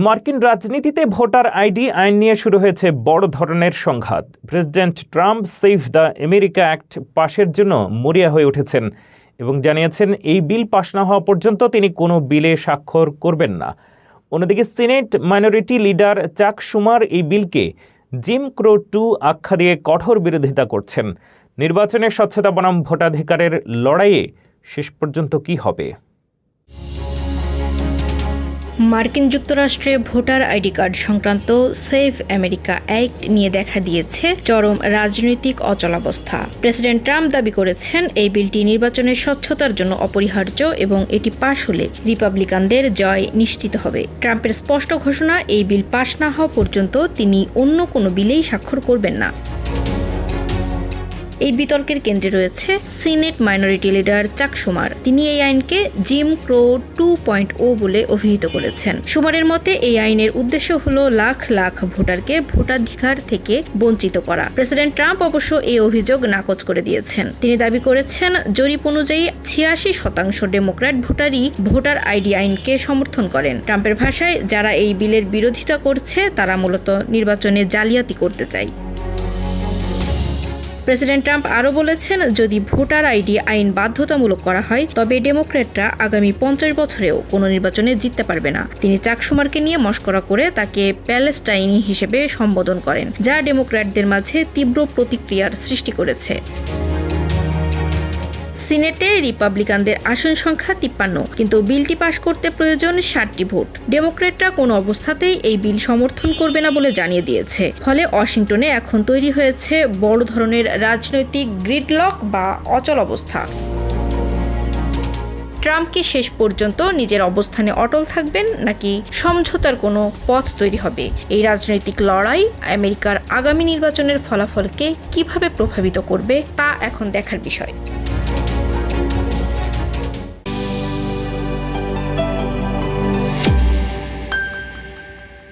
মার্কিন রাজনীতিতে voter ID আইন নিয়ে শুরু হয়েছে বড় ধরনের সংঘাত। President Trump save the America act পাশের জন্য মরিয়া হয়ে উঠেছেন এবং জানিয়েছেন এই বিল পাশ না হওয়া পর্যন্ত তিনি কোনো বিলে স্বাক্ষর করবেন না। অন্যদিকে সিনেট মাইনরিটি লিডার চাক শুমার এই বিলকে জিম ক্রো 2 আখ্যা দিয়ে কঠোর বিরোধিতা করছেন। নির্বাচনের স্বচ্ছতা বনাম ভোটাধিকারের লড়াইয়ে শেষ পর্যন্ত কী হবে? মার্কিন যুক্তরাষ্ট্রে ভোটার আইডি কার্ড সংক্রান্ত সেভ আমেরিকা অ্যাক্ট নিয়ে দেখা দিয়েছে চরম রাজনৈতিক অচলাবস্থা। প্রেসিডেন্ট ট্রাম্প দাবি করেছেন এই বিলটি নির্বাচনের স্বচ্ছতার জন্য অপরিহার্য এবং এটি পাশ হলে রিপাবলিকানদের জয় নিশ্চিত হবে। ট্রাম্পের স্পষ্ট ঘোষণা, এই বিল পাশ না হওয়া পর্যন্ত তিনি অন্য কোনো বিলেই স্বাক্ষর করবেন না। এই বিতর্কের কেন্দ্রে রয়েছে সিনেট মাইনরিটি লিডার চাক শুমার। তিনি এই আইনকে জিম ক্রো 2.0 বলে অভিহিত করেছেন। শুমারের মতে এই আইনের উদ্দেশ্য হলো লাখ লাখ ভোটারকে ভোটাধিকার থেকে বঞ্চিত করা। প্রেসিডেন্ট ট্রাম্প অবশ্য এই অভিযোগ নাকচ করে দিয়েছেন। তিনি দাবি করেছেন, জরিপ অনুযায়ী 86% ডেমোক্র্যাট ভোটারই ভোটার আইডি আইনকে সমর্থন করেন। ট্রাম্পের ভাষায়, যারা এই বিলের বিরোধিতা করছে তারা মূলত নির্বাচনে জালিয়াতি করতে চায়। প্রেসিডেন্ট ট্রাম্প আরও বলেছেন, যদি ভোটার আইডি আইন বাধ্যতামূলক করা হয় তবে ডেমোক্র্যাটরা আগামী 50 বছরেও কোনো নির্বাচনে জিততে পারবে না। তিনি চাক শুমারকে নিয়ে মশকরা করে তাকে প্যালেস্টাইনি হিসেবে সম্বোধন করেন, যা ডেমোক্র্যাটদের মাঝে তীব্র প্রতিক্রিয়ার সৃষ্টি করেছে। সিনেটে রিপাবলিকানদের আসন সংখ্যা 53, কিন্তু বিলটি পাশ করতে প্রয়োজন 60টি ভোট। ডেমোক্র্যাটরা কোনো অবস্থাতেই এই বিল সমর্থন করবে না বলে জানিয়ে দিয়েছে। ফলে ওয়াশিংটনে এখন তৈরি হয়েছে বড় ধরনের রাজনৈতিক গ্রিডলক বা অচল অবস্থা। ট্রাম্প কি শেষ পর্যন্ত নিজের অবস্থানে অটল থাকবেন, নাকি সমঝোতার কোনো পথ তৈরি হবে? এই রাজনৈতিক লড়াই আমেরিকার আগামী নির্বাচনের ফলাফলকে কিভাবে প্রভাবিত করবে তা এখন দেখার বিষয়।